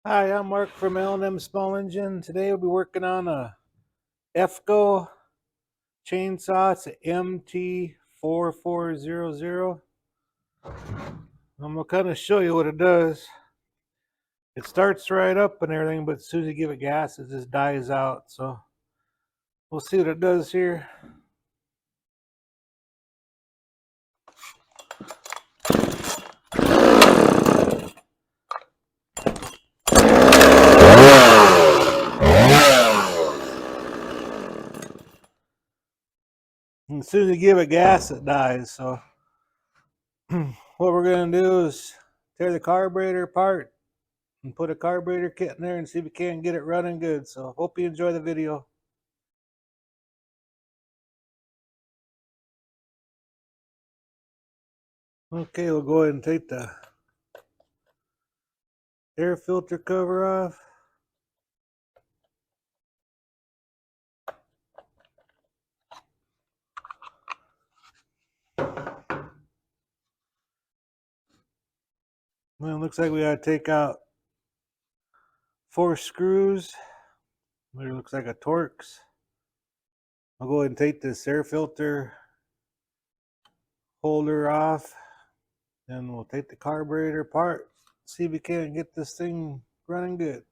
Hi, I'm Mark from L&M Small Engine. Today we'll be working on a Efco chainsaw. It's a MT4400. I'm going to kind of show you what it does. It starts right up and everything, but as soon as you give it gas, it just dies out. So we'll see what it does here. And as soon as you give it gas, it dies. So what we're going to do is tear the carburetor apart and put a carburetor kit in there and see if we can't get it running good. So hope you enjoy the video. Okay, we'll go ahead and take the air filter cover off. Well, it looks like we gotta take out 4 screws. It looks like a Torx. I'll go ahead and take this air filter holder off. Then we'll take the carburetor apart. See if we can't get this thing running good.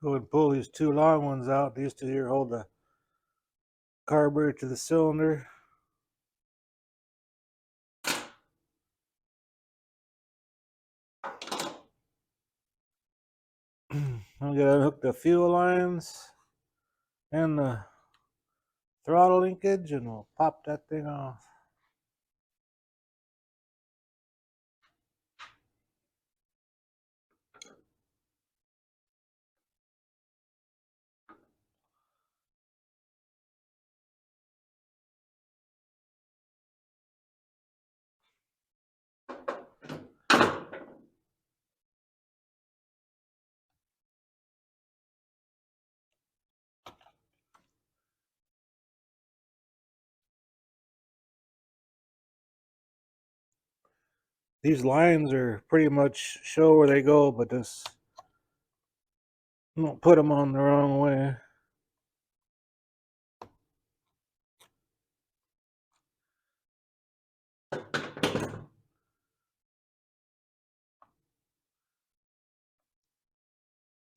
Go ahead and pull these 2 long ones out. These 2 here hold the carburetor to the cylinder. I'm gonna unhook the fuel lines and the throttle linkage, and we'll pop that thing off. These lines are pretty much show where they go, but just don't put them on the wrong way.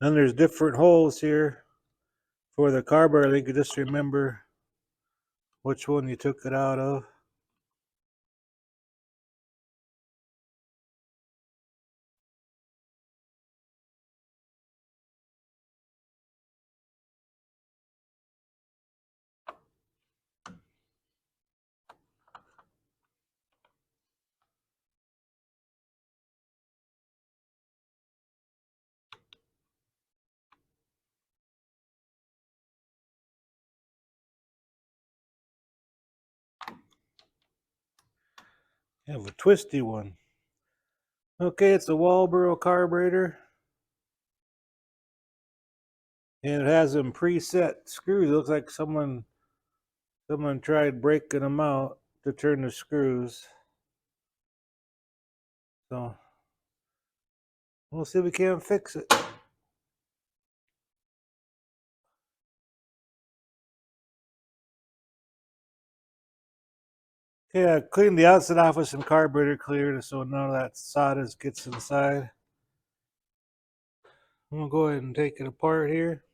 Then there's different holes here for the carburetor. You can just remember which one you took it out of. You have a twisty one. Okay, it's a Walbro carburetor. And it has them preset screws. It looks like someone tried breaking them out to turn the screws. So we'll see if we can't fix it. Okay, I cleaned the outside off with some carburetor clear so none of that sawdust gets inside. I'm gonna go ahead and take it apart here.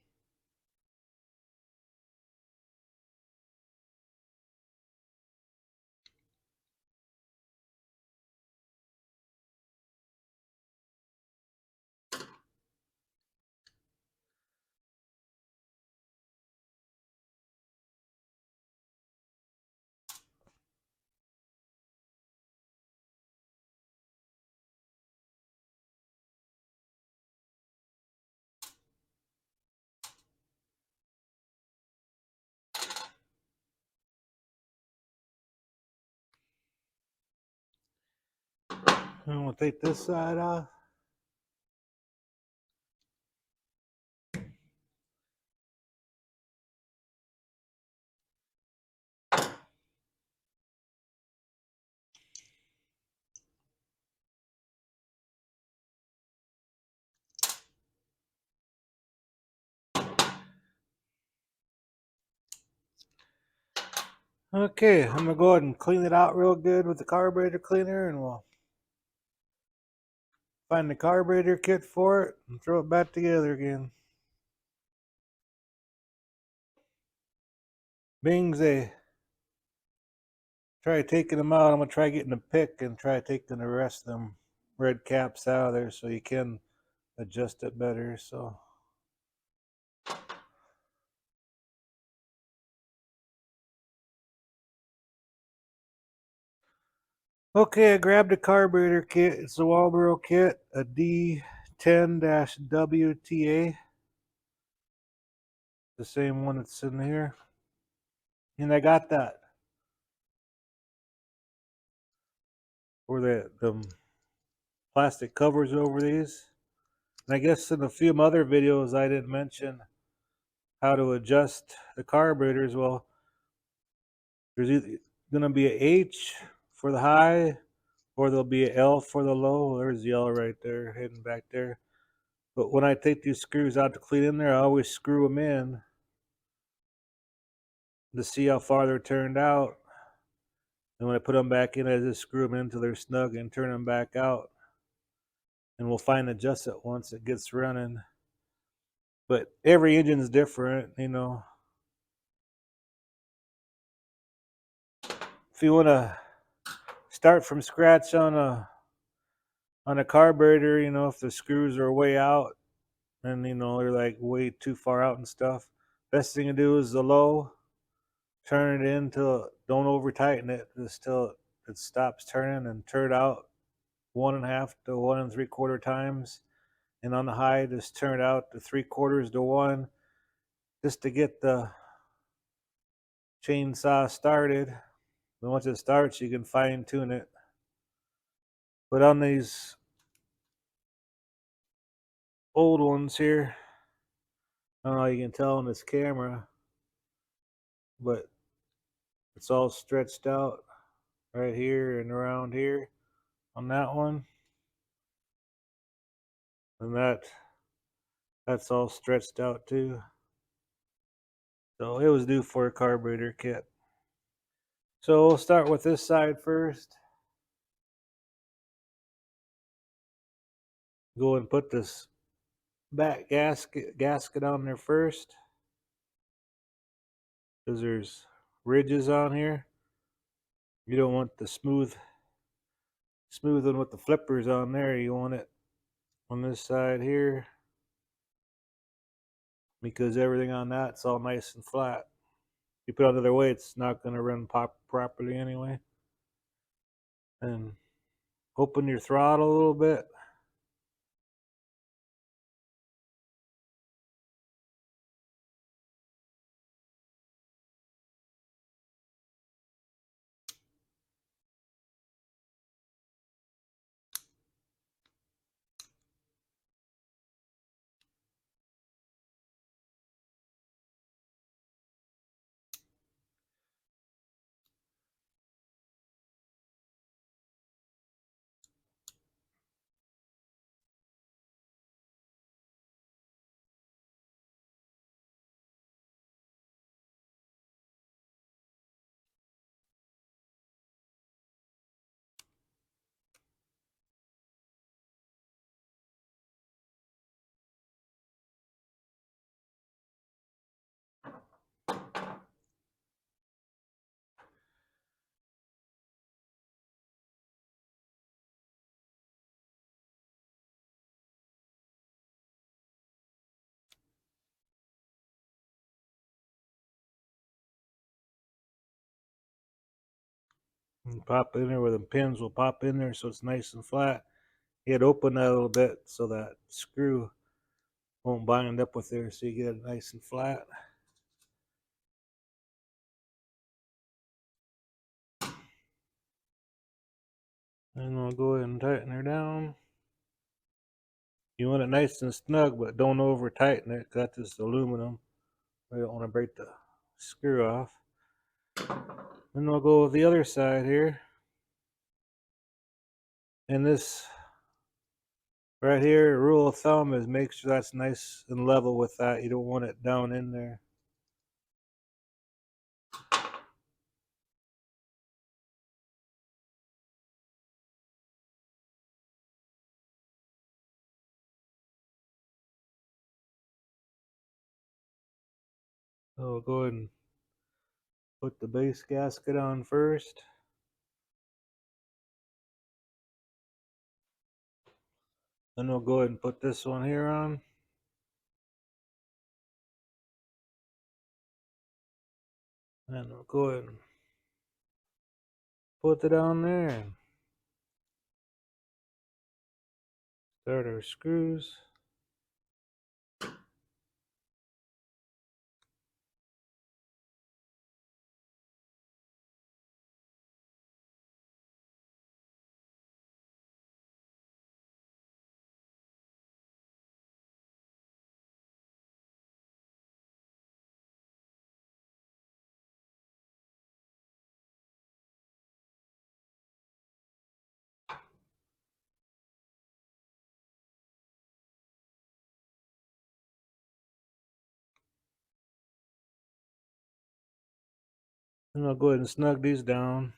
And we'll take this side off. Okay, I'm gonna go ahead and clean it out real good with the carburetor cleaner, and we'll find the carburetor kit for it and throw it back together again. Bings, they try taking them out. I'm gonna try getting a pick and try taking the rest of them red caps out of there so you can adjust it better. So. Okay, I grabbed a carburetor kit. It's a Walbro kit, a D10-WTA, the same one that's in here. And I got that for the plastic covers over these. And I guess in a few other videos I didn't mention how to adjust the carburetors. Well, there's either going to be a H for the high or there'll be a L for the low. There's the L right there, hidden back there. But when I take these screws out to clean in there, I always screw them in to see how far they're turned out. And when I put them back in, I just screw them in until they're snug and turn them back out. And we'll fine adjust it once it gets running. But every engine is different, you know. If you want to start from scratch on a carburetor, you know, if the screws are way out and you know they're like way too far out and stuff, best thing to do is the low, turn it in till don't over tighten it, just till it stops turning, and turn it out 1.5 to 1 3/4 times. And on the high, just turn it out to 3/4 to 1, just to get the chainsaw started. And once it starts, you can fine tune it. But on these old ones here, I don't know how you can tell on this camera, but it's all stretched out right here and around here on that one. And that's all stretched out too. So it was due for a carburetor kit. So we'll start with this side first. Go and put this back gasket on there first, because there's ridges on here. You don't want the smooth one with the flippers on there. You want it on this side here, because everything on that's all nice and flat. You put it another way, it's not going to run properly anyway. And open your throttle a little bit. And pop in there where the pins will pop in there, so it's nice and flat. You had to open that a little bit so that screw won't bind up with there, so you get it nice and flat. And we'll go ahead and tighten her down. You want it nice and snug, but don't over tighten it. Got this aluminum. We don't want to break the screw off. Then we'll go with the other side here. And this right here, rule of thumb is make sure that's nice and level with that. You don't want it down in there. So we'll go ahead and put the base gasket on first. Then we'll go ahead and put this one here on. And we'll go ahead and put it on there and start our screws. And I'll go ahead and snug these down.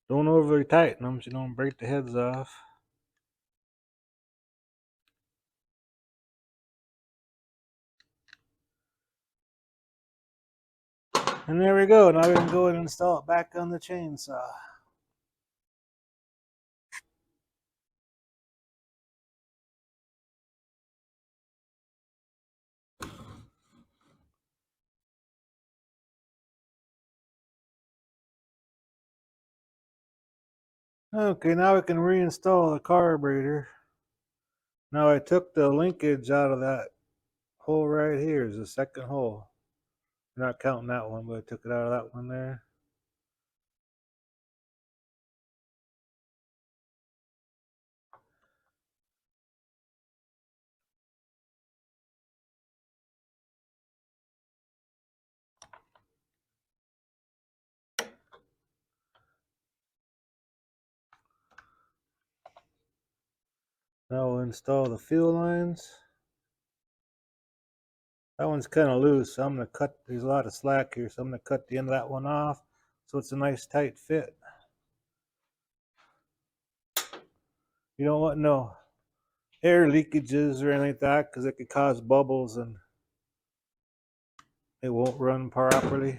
Don't overly tighten them so you don't break the heads off. And there we go. Now we can go ahead and install it back on the chainsaw. Okay, now we can reinstall the carburetor. Now I took the linkage out of that hole right here. Is the second hole. I'm not counting that one, but I took it out of that one there. Now we'll install the fuel lines. That one's kind of loose, so I'm going to cut, there's a lot of slack here, so I'm going to cut the end of that one off so it's a nice tight fit. You don't want no air leakages or anything like that because it could cause bubbles and it won't run properly.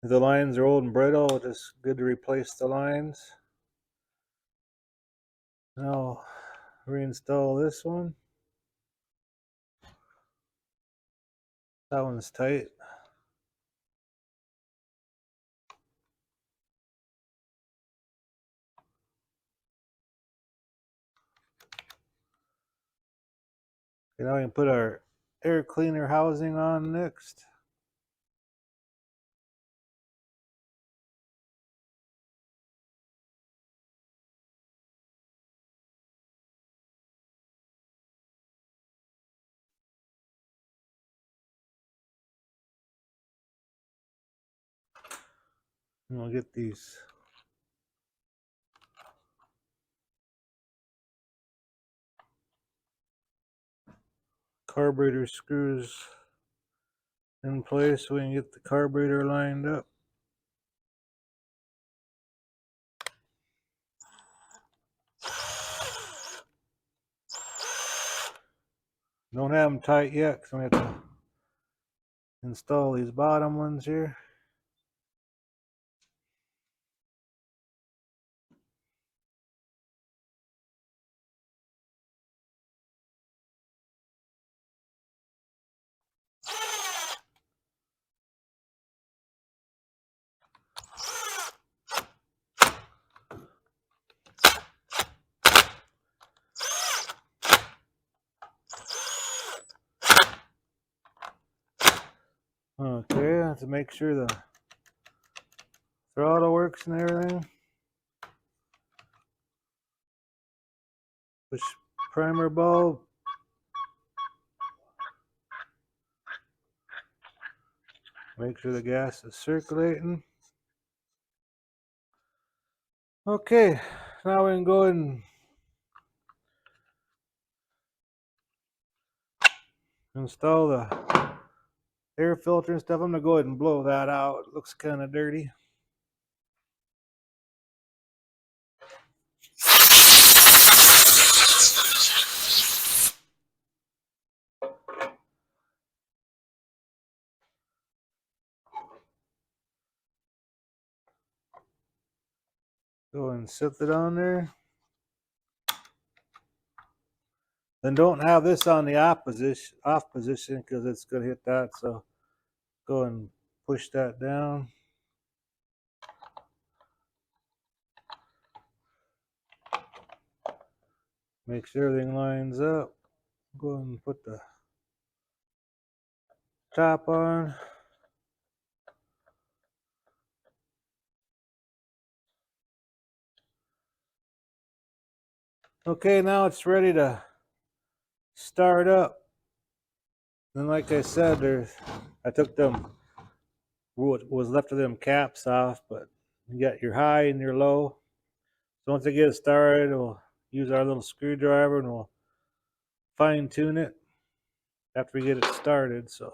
If the lines are old and brittle, it's just good to replace the lines. Now reinstall this one. That one's tight. Okay, now we can put our air cleaner housing on next. And we'll get these carburetor screws in place so we can get the carburetor lined up. Don't have them tight yet because we have to install these bottom ones here. Okay, I have to make sure the throttle works and everything. Push primer bulb. Make sure the gas is circulating. Okay, now we can go and install the air filter and stuff. I'm gonna go ahead and blow that out. It looks kind of dirty. Go and set it on there. Then don't have this on the off position because it's gonna hit that. So go and push that down. Make sure everything lines up. Go and put the top on. Okay, now it's ready to start up. And like I said, I took them, what was left of them caps off, but you got your high and your low. So once I get it started, we'll use our little screwdriver and we'll fine tune it after we get it started. So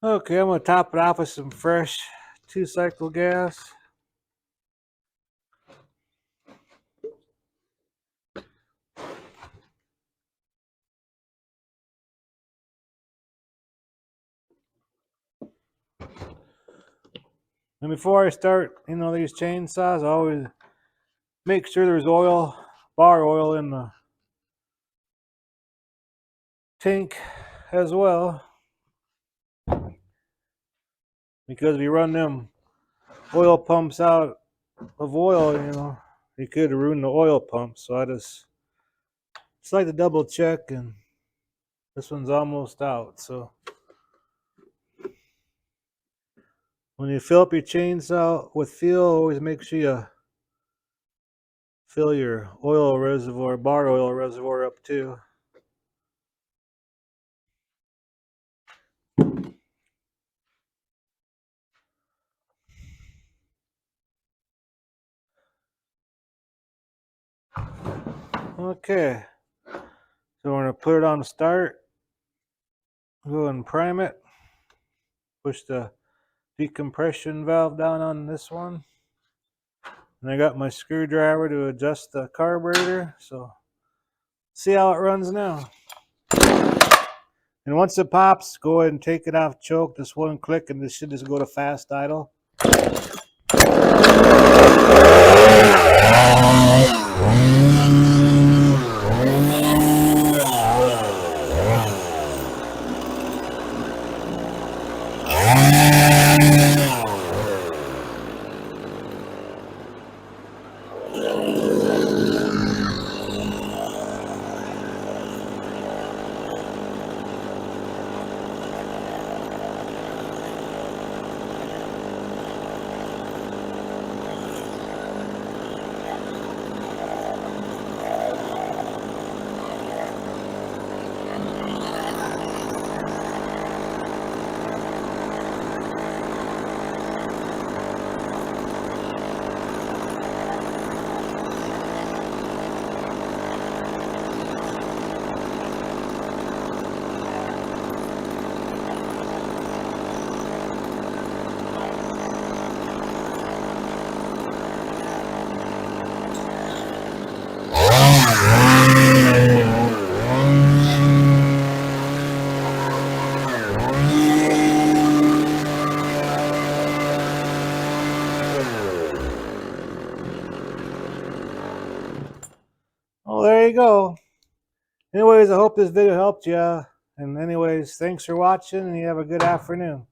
okay, I'm gonna top it off with some fresh 2-cycle gas. And before I start, these chainsaws, I always make sure there's oil, bar oil in the tank as well. Because if you run them oil pumps out of oil, you could ruin the oil pump. So I just like to double check, and this one's almost out. So when you fill up your chainsaw with fuel, always make sure you fill your oil reservoir, bar oil reservoir up too. Okay, so we're going to put it on start. Go and prime it. Push the decompression valve down on this one. And I got my screwdriver to adjust the carburetor. So see how it runs now. And once it pops, go ahead and take it off choke. Just one click and this should just go to fast idle. Well, there you go. Anyways, I hope this video helped you. And anyways, thanks for watching and you have a good afternoon.